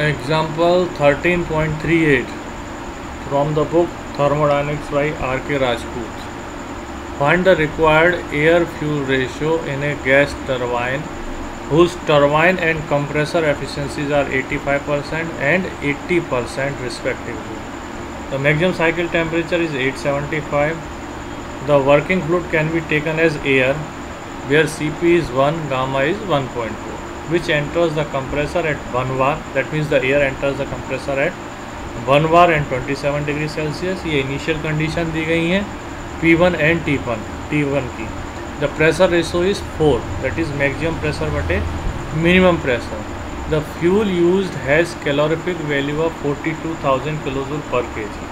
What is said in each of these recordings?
Example 13.38 from the book Thermodynamics by R.K. Rajput. Find the required air-fuel ratio in a gas turbine whose turbine and compressor efficiencies are 85% and 80% respectively. The maximum cycle temperature is 875. The working fluid can be taken as air, where Cp is 1, gamma is 1.2, which enters the compressor at 1 bar. That means the air enters the compressor at 1 bar and 27 degree Celsius. ये initial condition दी गई हैं P1 and T1 की. The pressure ratio is 4, that is maximum pressure बटे minimum pressure. The fuel used has calorific value of 42,000 kilojoule per KG.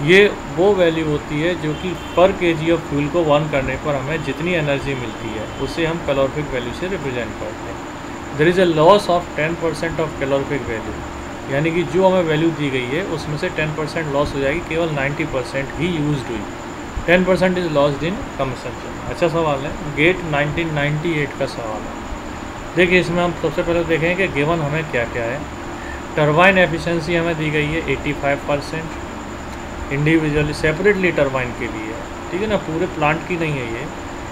ये वो value होती है जो कि पर केजी ऑफ फ्यूल को बर्न करने पर हमें जितनी एनर्जी मिलती है उसे हम कैलोरीफिक वैल्यू से रिप्रेजेंट करते हैं. There is a loss of 10% of calorific value, यानी कि जो हमें वैल्यू दी गई है उसमें से 10% लॉस हो जाएगी, केवल 90% ही यूज्ड हुई. 10% इज़ लॉस्ड इन कंबशन. अच्छा सवाल है, गेट 1998 का सवाल है. देखिए इसमें हम सबसे पहले देखें कि गिवन हमें क्या क्या है. टरबाइन एफिशिएंसी हमें दी गई है 85%, इंडिविजुअली सेपरेटली टरबाइन के लिए, ठीक है ना, पूरे प्लांट की नहीं है ये.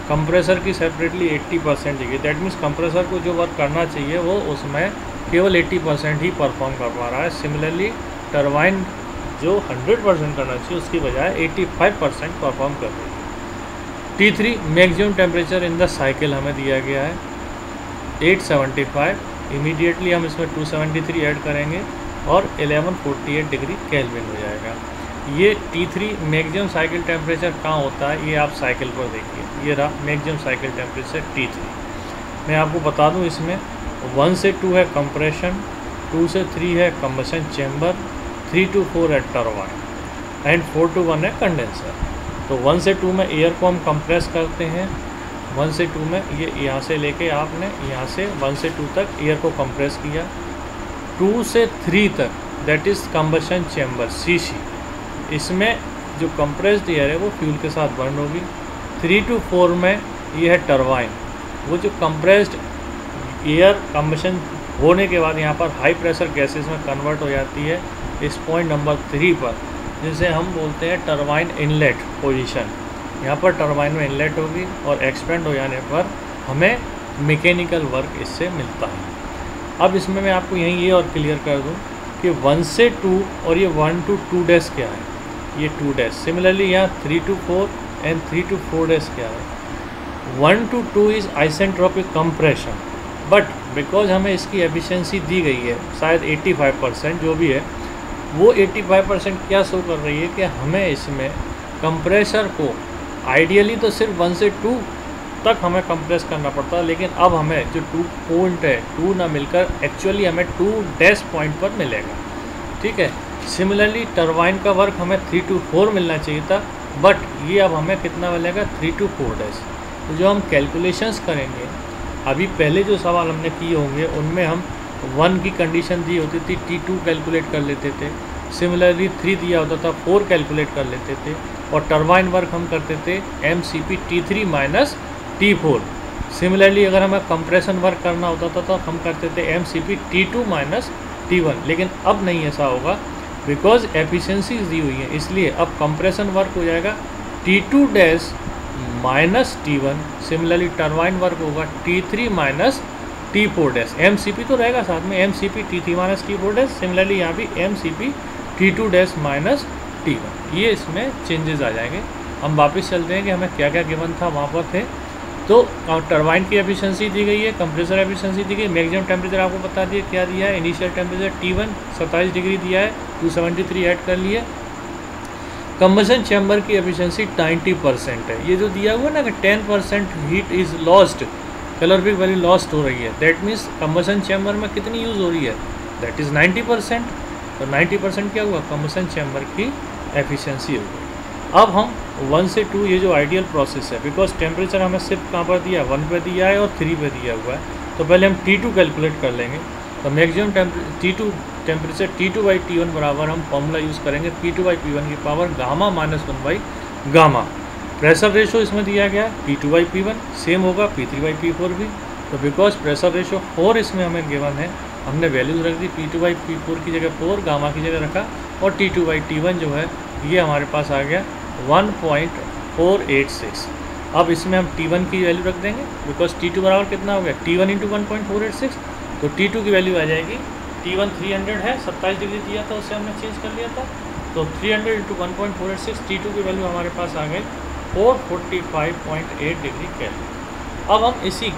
कंप्रेसर की सेपरेटली 80% दी गई. दैट मीन्स कंप्रेसर को जो वर्क करना चाहिए वो उसमें केवल 80% ही परफॉर्म कर पा रहा है. सिमिलरली टरबाइन जो 100% करना चाहिए उसकी बजाय 85% परफॉर्म कर रही है. T3 maximum temperature in the cycle हमें दिया गया है 875. इमीडिएटली हम इसमें 273 ऐड करेंगे और 1148 डिग्री केल्विन हो जाएगा. ये T3 मैक्सिमम साइकिल टेम्परेचर कहाँ होता है ये आप साइकिल पर देखिए. ये रहा मैक्सिमम साइकिल टेम्परेचर T3. मैं आपको बता दूं इसमें 1 से 2 है कंप्रेशन, 2 से 3 है कंबशन चेम्बर, 3 to 4 है टरबाइन एंड 4 to 1 है कंडेंसर. तो 1 से 2 में एयर को हम कंप्रेस करते हैं. 1 से 2 में ये यहाँ से लेके आपने यहाँ से 1 से 2 तक एयर को कंप्रेस किया. 2 से 3 तक that is combustion chamber CC. इसमें जो कंप्रेस्ड एयर है वो फ्यूल के साथ बर्न होगी. 3 to 4 में ये है टरबाइन. वो जो कंप्रेस्ड एयर कंबशन होने के बाद यहाँ पर हाई प्रेशर गैसेस में कन्वर्ट हो जाती है इस पॉइंट नंबर 3 पर, जिसे हम बोलते हैं टरबाइन इनलेट पोजीशन. यहाँ पर टरबाइन में इनलेट होगी और एक्सपेंड हो जाने पर हमें मैकेनिकल वर्क इससे मिलता है. अब इसमें मैं आपको यहीं ये और क्लियर कर दूँ कि 1 से 2 और ये 1 to 2 डैश क्या है, ये 2 डैश. सिमिलरली यहाँ 3 to 4 एंड 3 to 4 डैश क्या है. 1 to 2 is isentropic compression, but because हमें इसकी एफिशिएंसी दी गई है शायद 85%, जो भी है वो 85% क्या शो कर रही है कि हमें इसमें कंप्रेसर को आइडियली तो सिर्फ 1 से 2 तक हमें कंप्रेस करना पड़ता है, लेकिन अब हमें जो 2 पॉइंट है 2 ना मिलकर एक्चुअली हमें 2 डैश पॉइंट पर मिलेगा. ठीक है. सिमिलरली टरबाइन का वर्क हमें 3 to 4 मिलना चाहिए था, बट ये अब हमें कितना मिलेगा 3 to 4 डैश. तो जो हम कैलकुलेशंस करेंगे, अभी पहले जो सवाल हमने किए होंगे उनमें हम 1 की कंडीशन दी होती थी T2 कैलकुलेट कर लेते थे. सिमिलरली 3 दिया होता था 4 कैलकुलेट कर लेते थे. और टरबाइन वर्क हम करते थे MCP T3 minus T4. Similarly अगर हमें कंप्रेशन वर्क करना होता था तो हम करते थे MCP T2 माइनस T1. लेकिन अब नहीं ऐसा होगा बिकॉज एफिशिएंसीज दी हुई है, इसलिए अब कंप्रेशन वर्क हो जाएगा T2 dash minus T1. Similarly turbine work होगा T3 minus T4 dash. MCP तो रहेगा साथ में MCP T3 minus T4 dash. Similarly यहाँ भी MCP T2 dash minus T1. ये इसमें चेंजेस आ जाएंगे. हम वापस चलते हैं कि हमें क्या क्या गिवन था वहाँ पर थे. तो टरबाइन की एफिशिएंसी दी गई है, कंप्रेसर एफिशिएंसी दी गई, मैक्सिमम टेम्परेचर आपको बता दिया क्या दिया है. इनिशियल टेम्परेचर T1 27 डिग्री दिया है, 273 ऐड कर लिए. कंबशन चैम्बर की एफिशिएंसी 90% है. ये जो दिया हुआ ना कि 10% heat is lost, calorific value lost हो रही है, दैट मीन्स कंबशन चैम्बर में कितनी यूज़ हो रही है, दैट इज़ 90%. तो 90% क्या हुआ, कंबशन चैम्बर की एफिशिएंसी हो गई. अब हम 1 से 2 ये जो आइडियल प्रोसेस है, बिकॉज टेम्परेचर हमें सिर्फ कहाँ पर दिया है 1 पे दिया है और 3 पे दिया हुआ है. तो पहले हम T2 कैलकुलेट कर लेंगे. तो मैक्सिमम T2 टेम्परेचर T2/T1 बराबर हम फॉर्मूला यूज़ करेंगे P2/P1 की power gamma minus 1 gamma. Pressure ratio इसमें दिया गया P2/P1, सेम होगा P3/P4 भी. तो बिकॉज प्रेशर रेशो 4 इसमें हमें गिवन है, हमने वैल्यूज रख दी, P2/P4 की जगह 4, गामा की जगह रखा, और T2/T1 जो है ये हमारे पास आ गया 1.486। अब इसमें हम T1 की वैल्यू रख देंगे, बिकॉज T2 बराबर कितना हो गया, T1 × 1.486, तो T2 की वैल्यू आ जाएगी, T1 300 है, 27 डिग्री दिया था, उससे हमने चेंज कर लिया था, तो 300 × 1.486, T2 की वैल्यू हमारे पास आ गई 445.8 डिग्री केल्विन। अब हम इसी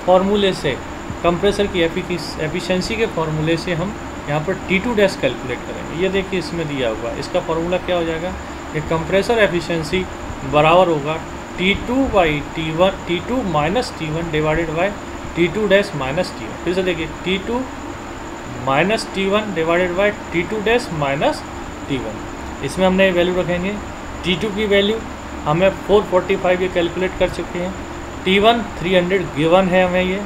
फॉर्मूले से कंप्रेसर की एफिशिएंसी के फॉर्मूले से हम यहाँ पर T2 डैश कैलकुलेट करेंगे। ये देखिए इसमें दिया हुआ, इसका फॉर्मूला क्या हो जाएगा, कि कंप्रेसर एफिशिएंसी बराबर होगा T2/T1 T2 minus T1 divided by T2 dash minus T1। फिर से देखिए T2 minus T1 divided by T2 dash minus T1। इसमें हमने वैल्यू रखेंगे, T2 की वैल्यू हमें 445 ये कैलकुलेट कर चुके हैं, T1 300 गिवन है हमें, ये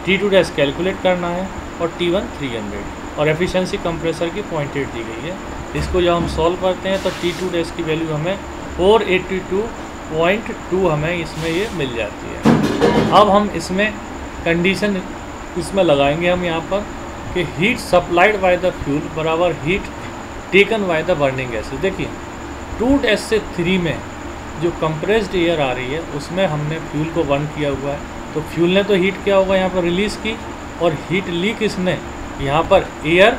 T2 डैश कैलकुलेट करना है, और T1 300, और एफिशिएंसी कंप्रेसर की 0.8 दी गई है। इसको जब हम सॉल्व करते हैं तो T2 डैश की वैल्यू हमें 482.2 हमें इसमें ये मिल जाती है। अब हम इसमें कंडीशन इसमें लगाएंगे हम यहाँ पर कि heat supplied by the fuel बराबर heat taken by the burning gases. देखिए 2 डैश से 3 में जो कंप्रेस्ड एयर आ रही है उसमें हमने फ्यूल को बर्न किया हुआ है, तो फ्यूल ने तो हीट क्या होगा यहाँ पर रिलीज़ की, और हीट लीक इसने यहाँ पर एयर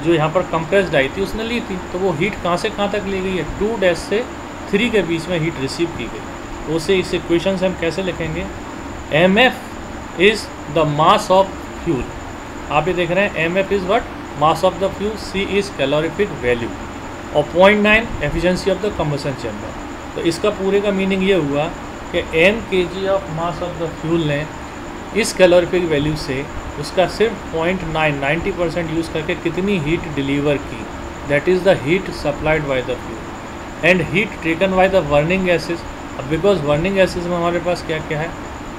जो यहाँ पर कंप्रेस्ड आई थी उसने ली थी, तो वो हीट कहाँ से कहाँ तक ली गई है, 2 डैश से 3 के बीच में हीट रिसीव की गई। तो उसे इस इक्वेशन से हम कैसे लिखेंगे, MF is the mass of fuel, आप ये देख रहे हैं MF is what, mass of the fuel, C is calorific value, और 0.9 efficiency of the combustion chamber. तो इसका पूरे का मीनिंग ये हुआ कि m kg of mass of the fuel ने इस कैलोरीफिक वैल्यू से उसका सिर्फ 0.9 90% यूज़ करके कितनी हीट डिलीवर की, that is the heat supplied by the fuel and heat taken by the burning gases. अब बिकॉज बर्निंग गैसेस में हमारे पास क्या क्या है,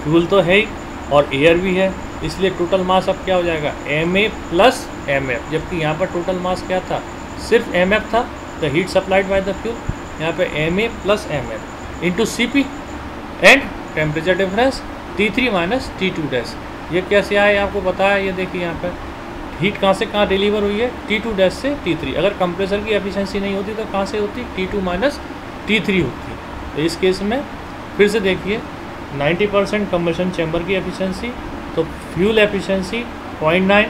फ्यूल तो है ही और एयर भी है, इसलिए टोटल मास अब क्या हो जाएगा Ma प्लस MF, जबकि यहाँ पर टोटल मास क्या था, सिर्फ MF था, the heat supplied by the fuel, यहाँ पे Ma plus MF into CP and temperature difference T3 minus T2 dash. ये कैसे आया आपको पता है, ये देखिए यहाँ पर हीट कहाँ से कहाँ डिलीवर हुई है, T2 डैश से T3। अगर कंप्रेसर की एफिशिएंसी नहीं होती तो कहाँ से होती, T2 माइनस T3 होती। तो इस केस में फिर से देखिए 90% कंबशन चैम्बर की एफिशिएंसी, तो फ्यूल एफिशिएंसी 0.9,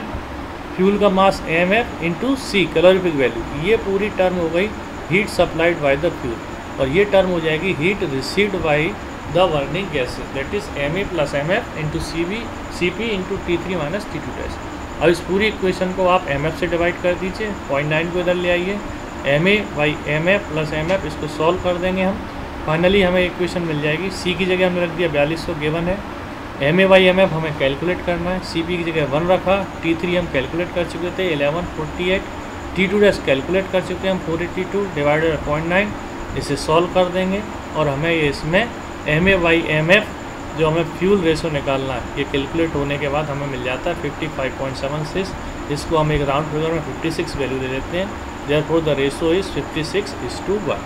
फ्यूल का मास MF into C calorific value, ये पूरी टर्म हो गई heat supplied by the fuel, और ये टर्म हो जाएगी heat received by the burning gases, that is Ma plus MF into CP into T3 minus T2 dash. अब इस पूरी इक्वेशन को आप MF से डिवाइड कर दीजिए, 0.9 को इधर ले आइए, Ma/MF प्लस MF, इसको सॉल्व कर देंगे हम, फाइनली हमें इक्वेशन मिल जाएगी। C की जगह हमने रख दिया 4200 गिवन है, Ma/MF हमें कैलकुलेट करना है, CP की जगह 1 रखा, T3 हम कैलकुलेट कर चुके थे 1148, T2 डैश कैलकुलेट कर चुके हैं हम 482 डिवाइडेड 0.9, इसे सॉल्व कर देंगे और हमें ये इसमें Ma/MF जो हमें फ्यूल रेशो निकालना है, ये कैलकुलेट होने के बाद हमें मिल जाता है 55.76। इसको हम एक राउंड फिगर में 56 वैल्यू दे देते हैं, देयरफॉर द रेशो इज़ 56:1।